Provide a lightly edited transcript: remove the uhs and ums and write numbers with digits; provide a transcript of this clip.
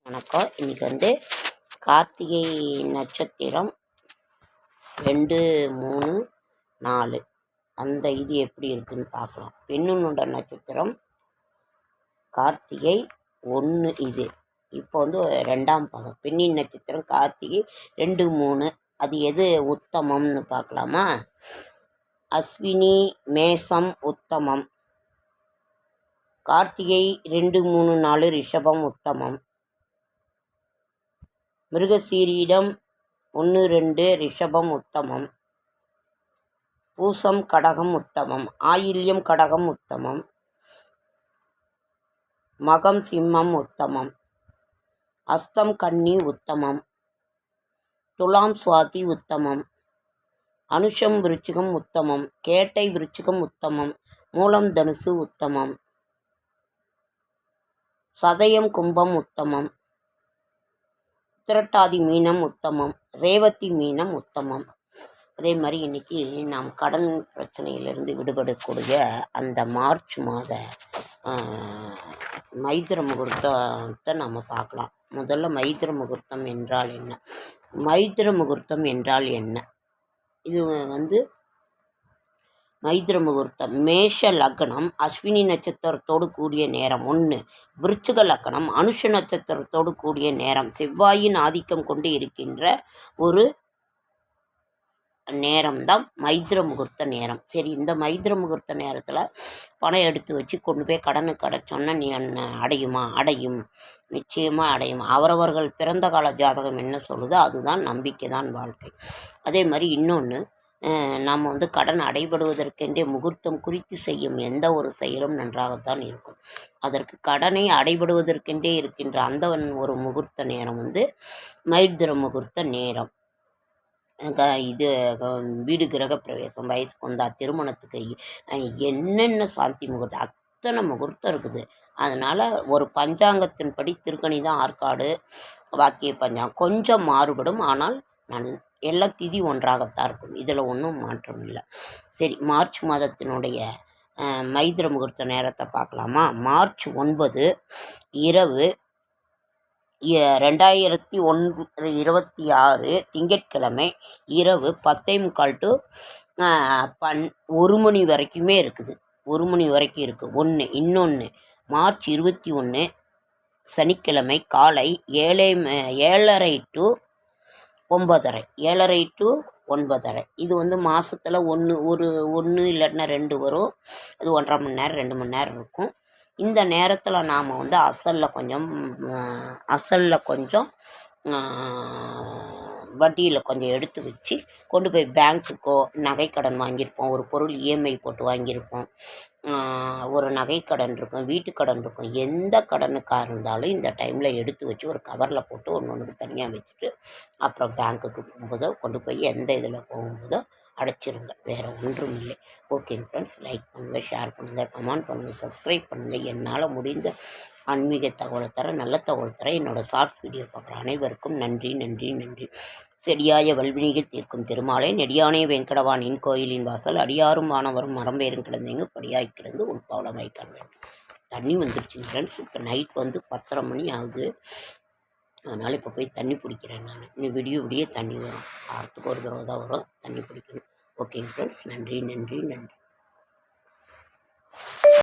வணக்கம். இன்றைக்கி வந்து கார்த்திகை நட்சத்திரம் 2, 3, 4 அந்த இது எப்படி இருக்குதுன்னு பார்க்கலாம். பெண்ணுன்னோட நட்சத்திரம் கார்த்திகை 1 இது. இப்போ வந்து 2ஆம் பாகம். பெண்ணின் நட்சத்திரம் கார்த்திகை 2, 3 அது எது உத்தமம்னு பார்க்கலாமா? அஸ்வினி மேசம் உத்தமம். கார்த்திகை 2, 3, 4 ரிஷபம் உத்தமம். மிருகசீரிடம் 1, 2 ரிஷபம் உத்தமம். பூசம் கடகம் உத்தமம். ஆயில்யம் கடகம் உத்தமம். மகம் சிம்மம் உத்தமம். அஸ்தம் கன்னி உத்தமம். துலாம் சுவாதி உத்தமம். அனுஷம் விருச்சிகம் உத்தமம். கேட்டை விருச்சிகம் உத்தமம். மூலம் தனுசு உத்தமம். சதயம் கும்பம் உத்தமம். உத்திரட்டாதி மீனம் உத்தமம். ரேவதி மீனம் உத்தமம். அதே மாதிரி இன்றைக்கி நாம் கடன் பிரச்சனையிலிருந்து விடுபடக்கூடிய அந்த மார்ச் மாத மைத்திர முகூர்த்தத்தை நம்ம பார்க்கலாம். முதல்ல மைத்திர முகூர்த்தம் என்றால் என்ன? மைத்திர முகூர்த்தம் என்றால் என்ன? இது வந்து மைத்திர முகூர்த்தம் மேஷ லக்னம் அஸ்வினி நட்சத்திரத்தோடு கூடிய நேரம் 1. விருச்சிக லக்னம் அனுஷ நட்சத்திரத்தோடு கூடிய நேரம் செவ்வாயின் ஆதிக்கம் கொண்டு இருக்கின்ற ஒரு நேரம்தான் மைத்திர முகூர்த்த நேரம். சரி, இந்த மைத்திர முகூர்த்த நேரத்தில் பணம் எடுத்து வச்சு கொண்டு போய் கடனுக்கு அடைச்சோன்னா நீ அடையுமா? அடையும், நிச்சயமாக அடையும். அவரவர்கள் பிறந்த கால ஜாதகம் என்ன சொல்லுதோ அதுதான் நம்பிக்கை தான் வாழ்க்கை. அதே மாதிரி இன்னொன்று, நாம் வந்து கடன் அடைபடுவதற்கென்றே முகூர்த்தம் குறித்து செய்யும் எந்த ஒரு செயலும் நன்றாகத்தான் இருக்கும். அதற்கு கடனை அடைபடுவதற்கென்றே இருக்கின்ற அந்த ஒரு முகூர்த்த நேரம் வந்து மைத்திர முகூர்த்த நேரம். இது வீடு கிரக பிரவேசம், வயசுக்கு வந்தா, திருமணத்துக்கு என்னென்ன சாந்தி முகூர்த்தம் அத்தனை முகூர்த்தம் இருக்குது. அதனால் ஒரு பஞ்சாங்கத்தின்படி திருக்கணி தான் ஆற்காடு, வாக்கிய பஞ்சாங்கம் கொஞ்சம் மாறுபடும். ஆனால் எல்லாம் திதி ஒன்றாகத்தான் இருக்கும். இதில் ஒன்றும் மாற்றம் இல்லை. சரி, மார்ச் மாதத்தினுடைய மைத்திர முகூர்த்த நேரத்தை பார்க்கலாமா? மார்ச் 9 இரவு 2026 திங்கட்கிழமை இரவு 10:45 to 1 மணி வரைக்குமே இருக்குது. 1 மணி வரைக்கும் இருக்குது. ஒன்று. இன்னொன்று, மார்ச் 21 சனிக்கிழமை காலை 7:30 to 9:30. 7:30 to 9:30. இது வந்து மாதத்தில் ஒன்று இல்லைன்னா 2 வரும். அது 1.5 மணி நேரம் 2 மணி நேரம் இருக்கும். இந்த நேரத்தில் நாம் வந்து அசலில் கொஞ்சம் வட்டியில் கொஞ்சம் எடுத்து வச்சு கொண்டு போய் பேங்க்குக்கோ, நகைக்கடன் வாங்கியிருப்போம், ஒரு பொருள் இஎம்ஐ போட்டு வாங்கியிருப்போம், ஒரு நகைக்கடன் இருக்கும், வீட்டுக்கடன் இருக்கும், எந்த கடனுக்காக இருந்தாலும் இந்த டைமில் எடுத்து வச்சு ஒரு கவரில் போட்டு ஒன்றுக்கு தனியாக வச்சுட்டு அப்புறம் பேங்க்குக்கு போகும்போதோ கொண்டு போய் எந்த இதில் போகும்போதோ அடைச்சிருங்க. வேறு ஒன்றும் இல்லை. ஓகேங்க ஃப்ரெண்ட்ஸ், லைக் பண்ணுங்கள், ஷேர் பண்ணுங்கள், கமெண்ட் பண்ணுங்கள், சப்ஸ்கிரைப் பண்ணுங்கள். என்னால் முடிந்த ஆன்மீக தகவலை தர, நல்ல தகவல் தர என்னோடய ஷார்ட்ஸ் வீடியோ பார்க்குற அனைவருக்கும் நன்றி நன்றி நன்றி. செடியாய வல்வினிகள் தீர்க்கும் திருமாலை நெடியானே வெங்கடவானின் கோயிலின் வாசல் அடியாரும் மாணவரும் மரம்பேரும் கிடந்தீங்க படியாய் கிடந்து உள்பாவளமாய் காண்பேன். தண்ணி வந்துருச்சுங்க ஃப்ரெண்ட்ஸ். இப்போ நைட் வந்து 10:30 மணி ஆகுது. அதனால் இப்போ போய் தண்ணி பிடிக்கிறேன் நான். இன்னும் விடிய தண்ணி வரும். வாரத்துக்கு ஒரு தடவை தான் வரும் தண்ணி பிடிக்கணும். ஓகேங்க ஃப்ரெண்ட்ஸ், நன்றி நன்றி நன்றி.